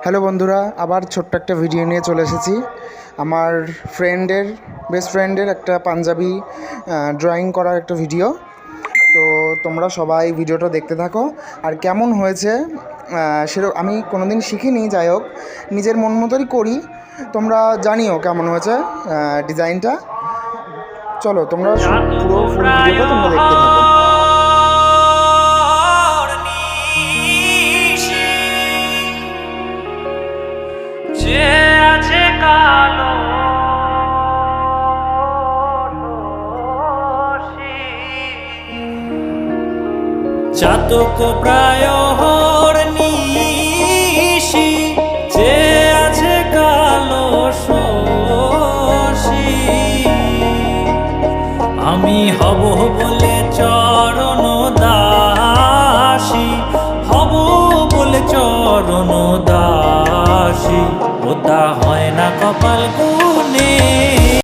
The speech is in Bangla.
হ্যালো বন্ধুরা, আবার ছোট্ট একটা ভিডিও নিয়ে চলে এসেছি। আমার বেস্ট ফ্রেন্ডের একটা পাঞ্জাবি ড্রয়িং করার একটা ভিডিও। তো তোমরা সবাই ভিডিওটা দেখতে থাকো। আর কেমন হয়েছে সেরকম আমি কোনোদিন শিখিনি, যাই হোক নিজের মন মতোই করি। তোমরা জানিও কেমন হয়েছে ডিজাইনটা। চলো তোমরা পুরো ফুল ভিডিওটা তোমরা দেখতে থাকো। চাতক প্রায় নিশি যে আছে কালো শশী, আমি হব বলে চরণ দাসী, হব বলে চরণ দাসী। ওটা হয় না কপাল গুনে